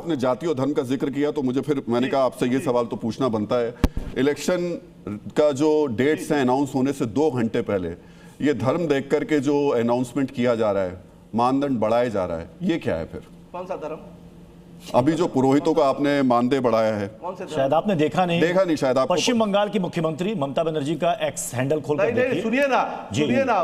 आपने जाति और धर्म का जिक्र किया तो मुझे फिर मैंने कहा आपसे ये सवाल तो पूछना बनता है। इलेक्शन का जो डेट्स हैं अनाउंस होने से 2 घंटे पहले ये धर्म देख करके जो अनाउंसमेंट किया जा रहा है, मानदंड बढ़ाया जा रहा है, ये क्या है फिर? कौन सा धर्म? अभी जो पुरोहितों का आपने मानदेय बढ़ाया है, कौन से? शायद आपने देखा नहीं शायद आपको। पश्चिम बंगाल की मुख्यमंत्री ममता बनर्जी का एक्स हैंडल खोलकर देखिए। सुनिए ना,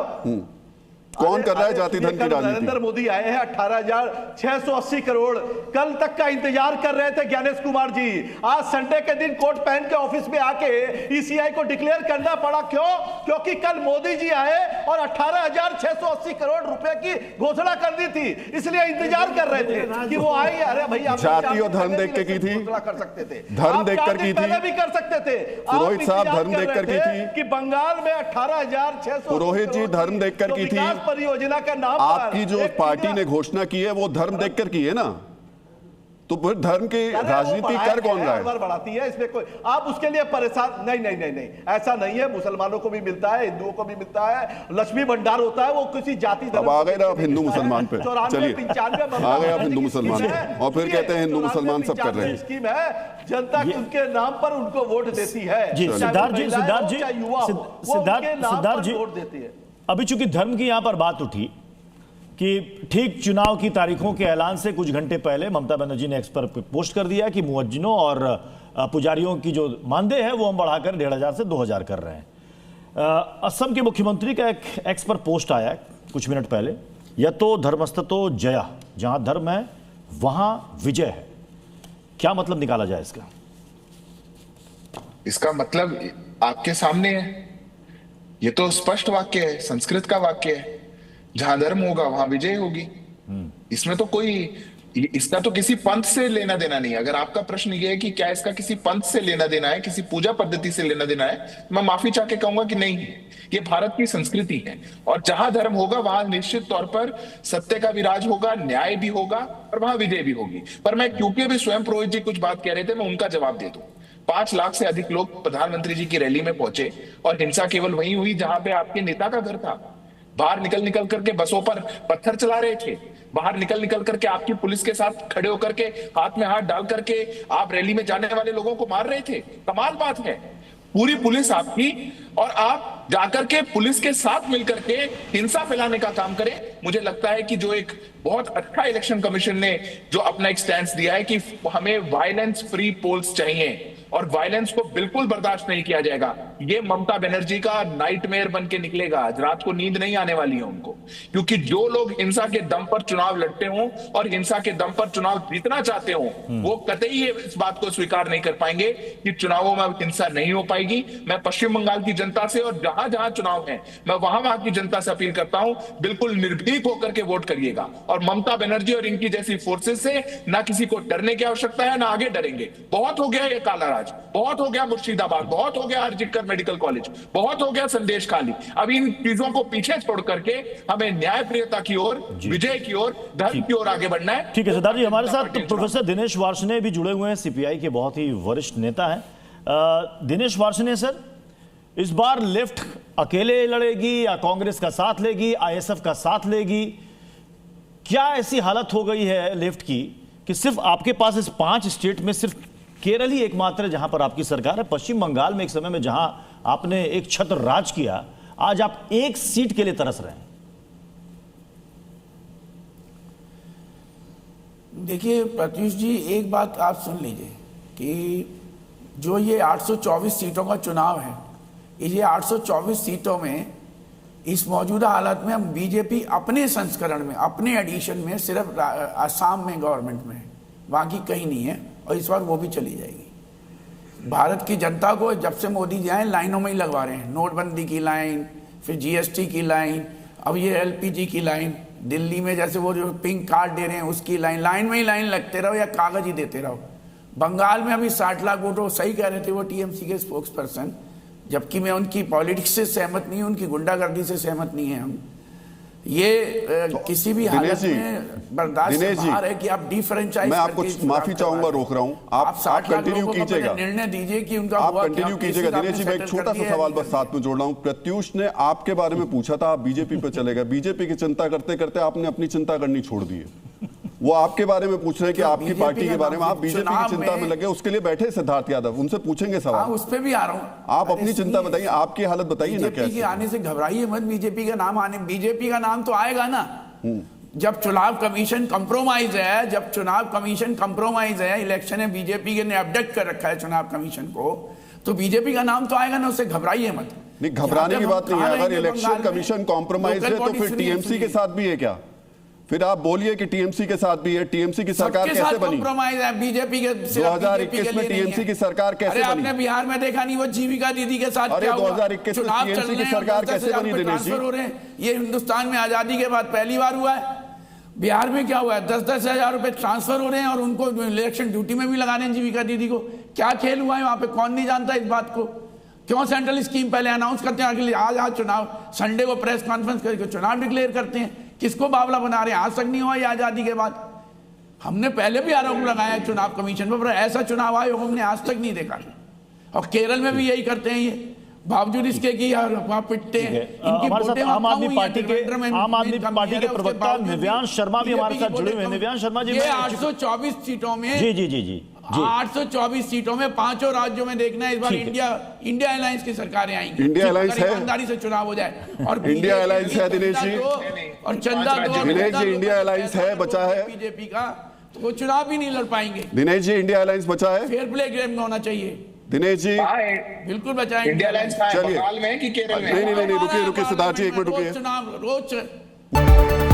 कौन कर रहा है जाति धन की राजनीति? नरेंद्र मोदी आए हैं, 18,680 करोड़ कल तक का इंतजार कर रहे थे ज्ञानेश कुमार जी। आज संडे के दिन कोट पहन के ऑफिस में आके ईसीआई को डिक्लेयर करना पड़ा। क्यों? क्योंकि कल मोदी जी आए और 18,680 करोड़ रुपए की घोषणा कर दी थी, इसलिए इंतजार कर रहे थे कि वो आए। अरे भैया, जाति और धर्म देख के की थी, कर सकते थे, धर्म देखकर की थी, भी कर सकते थे। पुरोहित साहब धर्म देखकर की थी कि बंगाल में 18,600 पुरोहित जी धर्म देखकर की थी। परियोजना का नाम आपकी जो पार्टी ने घोषणा की है वो धर्म देखकर की है ना, तो फिर धर्म की राजनीति कर कौन रहा है? बढ़ाती है इसमें कोई, आप उसके लिए परेशान नहीं, ऐसा नहीं है। मुसलमानों को भी मिलता है, हिंदुओं को भी मिलता है, लक्ष्मी भंडार होता है, वो किसी जाति धर्म। अब आ गए ना आप हिंदू मुसलमान पे, चलिए आ गए आप हिंदू मुसलमान पे, और फिर कहते हैं हिंदू मुसलमान सब कर रहे हैं। स्कीम है, जनता उनके नाम पर उनको वोट देती है। सिद्धार्थ जी वोट देती है। अभी चूंकि धर्म की यहां पर बात उठी कि ठीक चुनाव की तारीखों के ऐलान से कुछ घंटे पहले ममता बनर्जी ने एक्स पर पोस्ट कर दिया कि मुअज्जिनों और पुजारियों की जो मानदेय है वो हम बढ़ाकर 1,500 से 2,000 कर रहे हैं। असम के मुख्यमंत्री का एक एक्स पर पोस्ट आया कुछ मिनट पहले, यतो धर्मस्ततो जया, जहां धर्म है वहां विजय है। क्या मतलब निकाला जाए इसका? इसका मतलब आपके सामने है, ये तो स्पष्ट वाक्य है, संस्कृत का वाक्य है, जहां धर्म होगा वहां विजय होगी। इसमें तो कोई, इसका तो किसी पंथ से लेना देना नहीं है। अगर आपका प्रश्न ये है कि क्या इसका किसी पंथ से लेना देना है, किसी पूजा पद्धति से लेना देना है, मैं माफी चाह के कहूंगा कि नहीं, ये भारत की संस्कृति है। और जहां धर्म होगा वहां निश्चित तौर पर सत्य का विराज होगा, न्याय भी होगा और वहां विजय भी होगी। पर मैं, क्योंकि अभी स्वयं पुरोहित जी कुछ बात कह रहे थे, मैं उनका जवाब दे दूं। 5 लाख से अधिक लोग प्रधानमंत्री जी की रैली में पहुंचे और हिंसा केवल वहीं हुई जहां पे आपके नेता का घर था। बाहर निकल करके बसों पर पत्थर चला रहे थे, बाहर निकल करके आपकी पुलिस के साथ खड़े होकर के हाथ में हाथ डाल करके आप रैली में जाने वाले लोगों को मार रहे थे। कमाल बात है, पूरी पुलिस आपकी, और आप जाकर के पुलिस के साथ मिलकर के हिंसा फैलाने का काम करें। मुझे लगता है कि जो एक बहुत अच्छा इलेक्शन कमीशन ने जो अपना एक स्टैंड दिया है कि हमें वायलेंस फ्री पोल्स चाहिए और वायलेंस को बिल्कुल बर्दाश्त नहीं किया जाएगा, ये ममता बनर्जी का नाइटमेयर बन के निकलेगा। आज रात को नींद नहीं आने वाली है उनको, क्योंकि जो लोग हिंसा के दम पर चुनाव लड़ते हों और हिंसा के दम पर चुनाव जीतना चाहते हों, वो कतई इस बात को स्वीकार नहीं कर पाएंगे कि चुनावों में हिंसा नहीं हो पाएगी। मैं पश्चिम बंगाल की जनता से और जहां जहां चुनाव है, मैं वहां की जनता से अपील करता हूं, बिल्कुल निर्भीक होकर के वोट करिएगा। और ममता बनर्जी और इनकी जैसी फोर्सेस से ना किसी को डरने की आवश्यकता है, ना आगे डरेंगे। बहुत हो गया ये काला राज, बहुत हो गया मुर्शिदाबाद, बहुत हो गया आरजीकर मेडिकल कॉलेज, बहुत हो गया संदेश खाली। अब इन चीजों को पीछे छोड़ करके हमें न्याय प्रियता की ओर, विजय की ओर, धर्म की ओर आगे बढ़ना है। ठीक है सिद्धार्थ जी, हमारे साथ प्रोफेसर दिनेश वार्ष्णेय भी जुड़े हुए हैं, सीपीआई के बहुत ही वरिष्ठ नेता हैं। दिनेश वार्ष्णेय सर, इस बार लेफ्ट अकेले लड़ेगी या कांग्रेस का साथ लेगी, आईएसएफ का साथ लेगी? क्या ऐसी हालत हो गई है लेफ्ट की कि सिर्फ आपके पास इस 5 स्टेट में सिर्फ केरल ही एकमात्र है जहां पर आपकी सरकार है? पश्चिम बंगाल में एक समय में जहां आपने एक छत्र राज किया, आज आप एक सीट के लिए तरस रहे हैं। देखिए प्रत्युष जी, एक बात आप सुन लीजिए कि जो ये 824 सीटों का चुनाव है, ये 824 सीटों में इस मौजूदा हालत में हम बीजेपी अपने संस्करण में, अपने एडिशन में सिर्फ असम में गवर्नमेंट में है, बाकी कहीं नहीं है, और इस बार वो भी चली जाएगी। भारत की जनता को जब से मोदी जी आए लाइनों में ही लगवा रहे हैं, नोटबंदी की लाइन, फिर जीएसटी की लाइन, अब ये एलपीजी की लाइन, दिल्ली में जैसे वो जो पिंक कार्ड दे रहे हैं उसकी लाइन, लाइन में ही लाइन लगते रहो या कागज ही देते रहो। बंगाल में अभी 60 लाख वोट, सही कह रहे थे वो टीएमसी के स्पोक्स पर्सन, जबकि मैं उनकी पॉलिटिक्स से सहमत नहीं हूं, उनकी गुंडागर्दी से सहमत नहीं है हम। ये किसी भी हालत में बर्दाश्त से बाहर है कि आप डिफरेंशिएट। मैं आपको माफी चाहूंगा, रोक रहा हूं, आप कंटिन्यू कीजिएगा, निर्णय दीजिए कि उनका आप कंटिन्यू कीजिएगा। दिनेश जी, मैं एक छोटा सा सवाल बस साथ में जोड़ रहा हूं। प्रत्युष ने आपके बारे में पूछा था, आप बीजेपी पे चले गए, बीजेपी की चिंता करते करते आपने अपनी चिंता करनी छोड़ दी है। वो आपके बारे में पूछ रहे हैं कि तो आपकी बीजेपी पार्टी का के बारे में, नाम आप बीजेपी की चुनाव चिंता में में- लगे, उसके लिए बैठे सिद्धार्थ यादव, उनसे पूछेंगे हाँ, सवाल। उस पे भी आ रहा हूँ। आप अपनी चिंता बताइए, आपकी हालत बताइए ना बीजेपी के कैसे। आने से घबराइए मत, बीजेपी का नाम आने, बीजेपी का नाम तो आएगा ना जब चुनाव कमीशन कंप्रोमाइज है, जब चुनाव कमीशन कंप्रोमाइज है, इलेक्शन है, बीजेपी के ने अबडक्ट कर रखा है चुनाव कमीशन को, तो बीजेपी का नाम तो आएगा ना, उससे घबराइए मत। नहीं, घबराने की बात नहीं है। अगर इलेक्शन कमीशन कॉम्प्रोमाइज है तो फिर टीएमसी के साथ भी है क्या? फिर आप बोलिए कि टीएमसी के साथ भी है। टीएमसी की सरकार कैसे बनी? कॉम्प्रोमाइज है बीजेपी के, 2021 में टीएमसी की सरकार कैसे अरे बनी? आपने बिहार में देखा नहीं वो जीविका दीदी के साथ अरे क्या हुआ? 2021 में चुनाव टीएमसी चल की रहे हैं, सरकार 10,000 कैसे बनी रुपए दिनेश जी? ट्रांसफर हो रहे हैं। ये हिंदुस्तान में आजादी के बाद पहली बार हुआ है। बिहार में क्या हुआ है? 10-10 हजार रुपए ट्रांसफर हो रहे हैं और उनको इलेक्शन ड्यूटी में भी लगा रहे हैं जीविका दीदी को। क्या खेल हुआ है वहां पे? कौन नहीं जानता इस बात को? क्यों सेंट्रल स्कीम पहले अनाउंस करते हैं, अगले आज चुनाव, संडे को प्रेस कॉन्फ्रेंस करके चुनाव डिक्लेयर करते हैं? किसको बावला बना रहे हैं? आज तक नहीं हुआ ये आजादी के बाद। हमने पहले भी आरोप लगाया है चुनाव कमीशन पर, ऐसा चुनाव आयोग हमने आज तक नहीं देखा। और केरल में भी यही करते हैं ये, बावजूद इसके कि यार वहां पिटते हैं। हमारे साथ आम आदमी पार्टी के प्रवक्ता निव्यांश शर्मा भी हमारे साथ जुड़े हुए हैं। निव्यांश शर्मा जी, ये 824 सीटों में, जी जी जी जी 824 सीटों में 5 राज्यों में देखना है इस बार इंडिया अलायंस की सरकारें आएंगी। इंडिया अलायंस है, ईमानदारी से चुनाव हो जाए। और इंडिया अलायंस है दिनेश जी, और चंदा दो, दिनेश जी इंडिया अलायंस है, बचा है बीजेपी का, तो वो चुनाव भी नहीं लड़ पाएंगे। दिनेश जी, इंडिया अलायंस बचा है फेयर प्ले गेम में होना चाहिए। दिनेश जी। बिल्कुल बचाएंगे। इंडिया अलायंस कहाँ है? चलिए। बंगाल में है कि केरल में? नहीं नहीं नहीं, रुकिए रुकिए सिद्धार्थ जी, एक मिनट रुकिए। चुनाव रोज